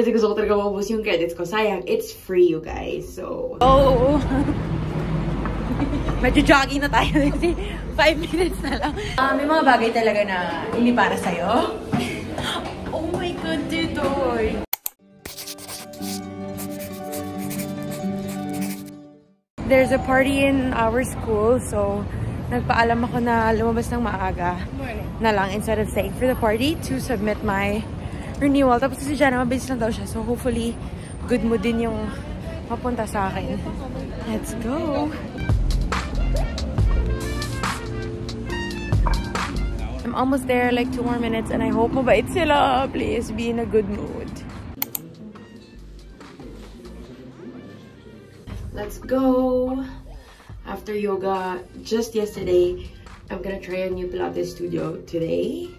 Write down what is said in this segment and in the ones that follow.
Kasi gusto ko talaga maubos yung credits ko. Sayang, it's free, you guys. So, medyo jogging na tayo kasi 5 minutes na lang. May mga bagay talaga na hindi para sa'yo. Oh my God, Titoy! There's a party in our school, so nagpaalam ako na lumabas ng maaga na lang instead of staying for the party to submit my renewal. Tapos si Jana, mabilis lang daw siya. So hopefully, good mood din yung mapunta sa akin. Let's go! I'm almost there, like 2 more minutes, and I hope mabait sila. Please be in a good mood. Let's go! After yoga just yesterday, I'm gonna try a new Pilates studio today.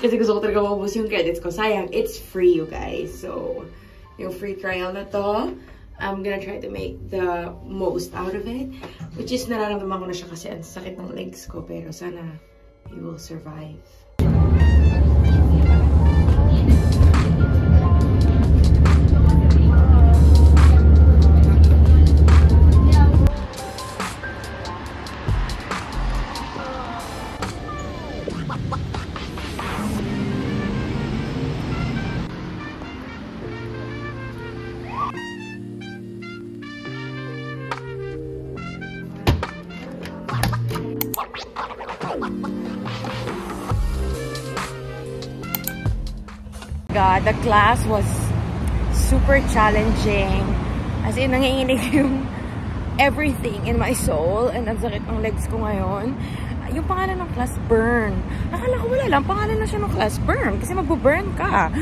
Kasi gusto ko talaga maubos yung credits ko. Sayang, it's free, you guys. So, yung free trial na to, I'm gonna try to make the most out of it. Which is, nararamdaman ko na siya kasi ang sakit ng legs ko. Pero sana, you will survive. God, the class was super challenging. As in, nanginginig yung everything in my soul. And ang sakit ng legs ko ngayon. Yung pangalan ng class, burn. Akala ko wala lang, pangalan na siya ng class, burn. Kasi magbo-burn ka.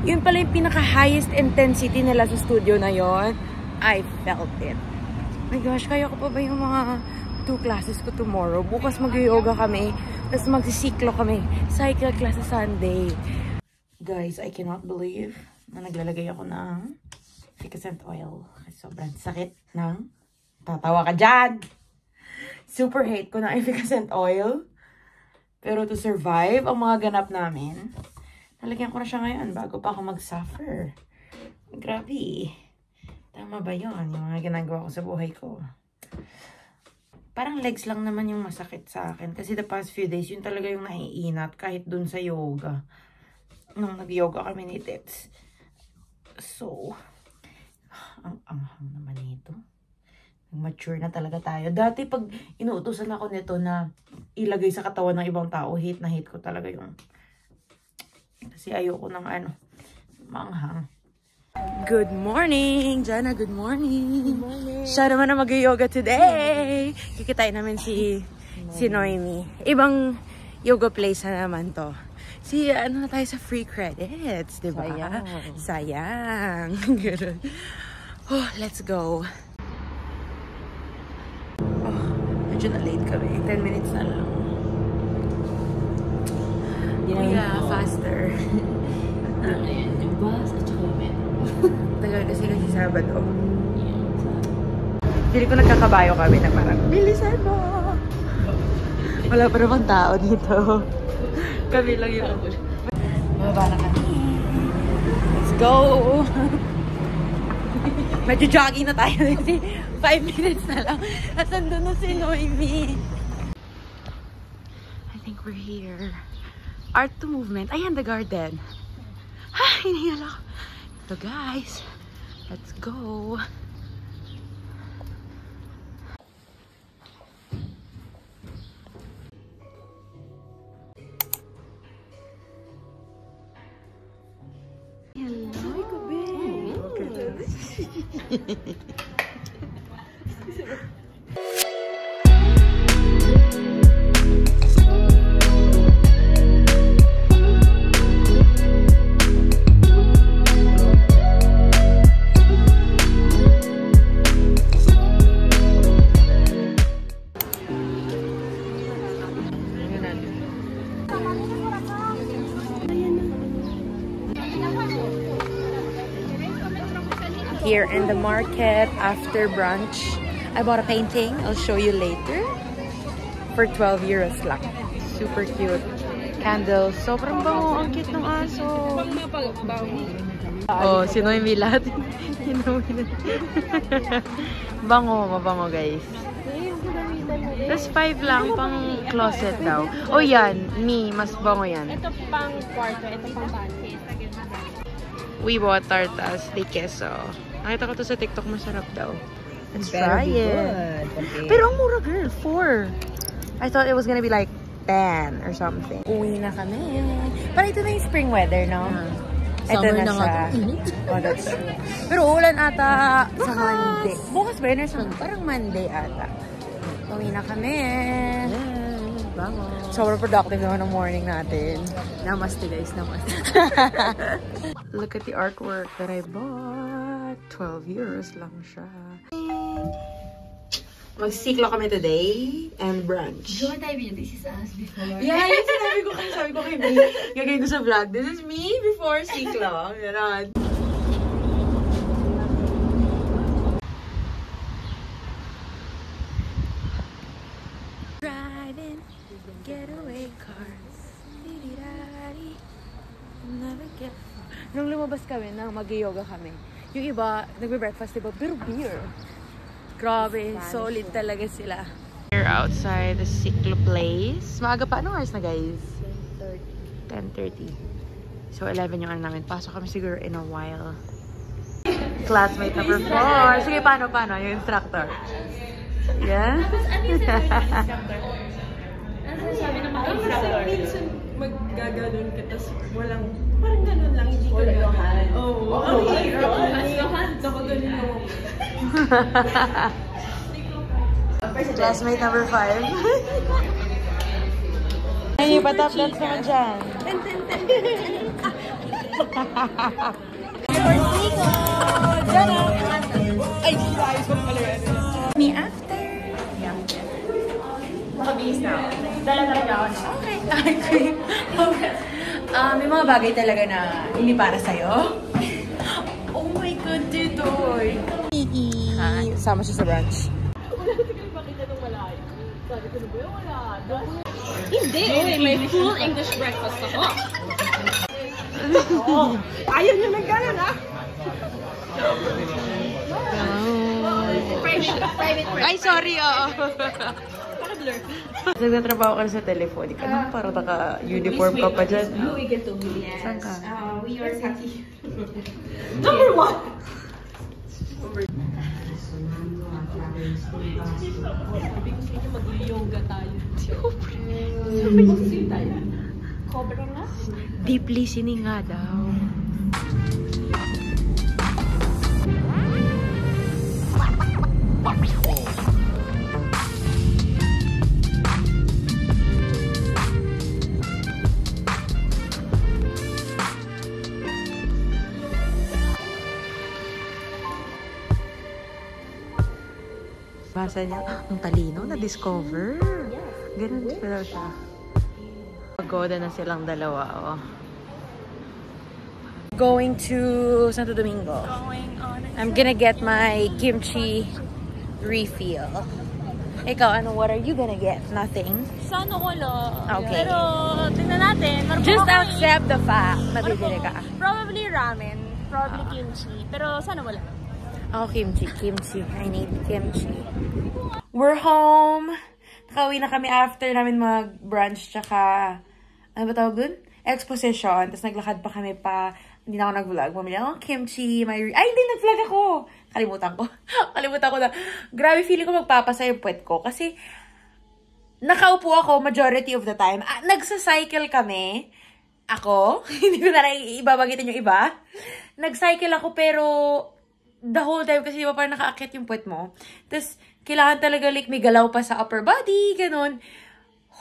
Yun pala yung pinaka-highest intensity nila sa studio na yon. I felt it. My gosh, kaya ko pa ba yung mga 2 classes ko tomorrow? Bukas mag-yoga kami. Tapos magsisiklo kami. Cycle class sa Sunday. Guys, I cannot believe na naglalagay ako ng efficacent oil. Sobrang sakit ng tatawa ka dyan. Super hate ko ng efficacent oil. Pero to survive ang mga ganap namin, nalagyan ko na siya ngayon bago pa ako mag-suffer. Grabe. Tama ba yun? Yung mga ginagawa ko sa buhay ko. Parang legs lang naman yung masakit sa akin. Kasi the past few days, yun talaga yung naiinat kahit dun sa yoga. Nung nag-yoga kami ni Tets. So, ang anghang naman ito. Mature na talaga tayo. Dati pag inuutosan ako nito na ilagay sa katawan ng ibang tao, hate na hate ko talaga yung... Kasi ayoko ng maanghang. Good morning! Jana, good morning! Good morning! Siya naman na mag-yoga today! Kikitain namin si Noemi. Ibang yoga place na naman to. Ano na tayo sa free credits, diba? Sayang. Oh, let's go. Oh, medyo na late kami. 10 minutes na lang. Yeah, faster. Ayan, yung bus at saka yung metro. Tagal kasi Sabado. Hindi ko nagkakabayo kami na parang, bilisan mo! Wala pa naman tao dito. Kami lang yun. Mababa na kami. Let's go! Medyo jogging na tayo kasi 5 minutes na lang. At nandun na si Noemi. I think we're here. Art to movement. Ayan, the garden. Hinihingal ako. So guys, let's go. Here in the market after brunch. I bought a painting. I'll show you later. For 12 euros lang. Super cute. candles. Sobrang bango. Ang cute ng aso. Oh, sino yung milat? Bango, mabango guys. Tapos 5 lang pang closet daw. Oh yan, mas bango yan. Ito pang kwarto, ito pang bahay. We bought tartas de queso. Nakita ko to sa TikTok, masarap daw. Let's try it. Pero ang mura girl, 4. I thought it was gonna be like 10 or something. Uwi na kami. Parang ito na yung spring weather, no? Ito na siya. Oh, that's true. Pero ulan ata sa Monday. Bukas ba yun? Parang Monday ata. Uwi na kami. Sobrang productive naman ng morning natin. Namaste guys, namaste. Look at the artwork that I bought. 12 euros lang siya. Magsiklo kami today and brunch. Don't I mean this is us before? Yeah, yun sabi ko kay Brie. Gagawin ko sa vlog. This is me before siklo. Ganon. Driving, getaway cars. Never get far. Nung lumabas kami, mag-yoga kami. Yung iba, nagbe-breakfast, diba? Pero beer. Grabe, solid talaga sila. We're outside the Siklo place. Maaga pa. Anong oras na, guys? 10:30. So, 11 yung ano namin. Pasok kami siguro in a while. Classmate number 4. Sige, paano? Yung instructor. Yeah? Ano sabi ng mga instructor? Minsan maggaganon ka, tapos walang, parang ganon lang, hindi ko lang. Oo. Nakaganon ako. Classmate number 5. Ay, patap dance naman dyan. Ay, ayos ko pala yan. Me after. Yeah. Makabihis na ako. Dala talaga ako na. Okay. May mga bagay talaga na hindi para sa'yo. Oh my God, Titoy. Sama siya sa brunch. Hindi! May full English breakfast ako. Ayaw nyo ng ganon, ah! Private Ay, sorry, oo. Nagtatrabaho ka sa telephone. Di ka naman parang naka-uniform ka pa dyan. We get to be. Saan ka? We are happy. Number 1! Sabi ko sa inyo, mag-yoga tayo. Sabi tayo. Cobra na? Deep listening nga daw. Basa niya, ang talino, na-discover. Ganun pala siya. Pagoda na silang dalawa, oh. Going to Santo Domingo. I'm gonna get my kimchi refill. Ikaw, what are you gonna get? Nothing? Sana wala. Okay. Pero, tingnan natin. Just accept the fact na bibili ka. Probably ramen. Probably kimchi. Pero sana wala. Ako kimchi. I need kimchi. We're home. Nakauwi na kami after namin mag-brunch tsaka, ano ba tawag dun? Exposition. Tapos naglakad pa kami pa. Hindi na ako nag-vlog. Bumili ako ng kimchi. Ay, hindi, nag-vlog ako. Kalimutan ko na. Grabe, feeling ko magpapasa yung puwet ko. Kasi, nakaupo ako majority of the time. Nagsa-cycle kami. Ako. Hindi ko na ibabagitin yung iba. Nag-cycle ako pero the whole time kasi diba parang nakaakit yung puwet mo. Tapos, kailangan talaga like may galaw pa sa upper body. Ganun.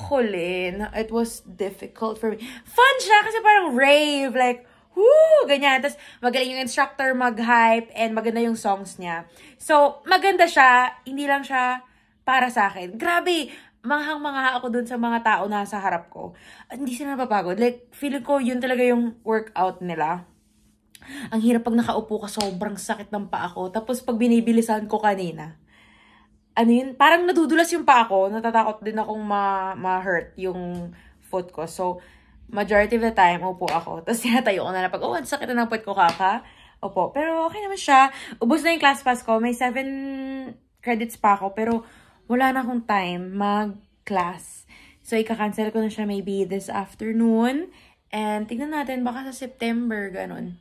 Hulin. It was difficult for me. Fun siya kasi parang rave. Like, woo! Ganyan. Tapos, magaling yung instructor mag-hype and maganda yung songs niya. So, maganda siya. Hindi lang siya para sa akin. Grabe! Manghang-mangha ako dun sa mga tao na sa harap ko. Hindi sila napapagod. Like, feeling ko yun talaga yung workout nila. Ang hirap pag nakaupo ka, sobrang sakit ng paa ko. Tapos, pag binibilisan ko kanina, parang nadudulas yung paa ko. Natatakot din akong ma-hurt yung foot ko. So, majority of the time, upo ako. Tapos tinatayo ko na pag, ang sakit na ng puwet ko, kaka. Opo. Pero okay naman siya. Ubus na yung class pass ko. May 7 credits pa ako. Pero wala na akong time mag-class. So, ika-cancel ko na siya maybe this afternoon. And tignan natin, baka sa September, ganun.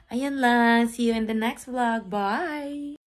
Ayan lang. See you in the next vlog. Bye!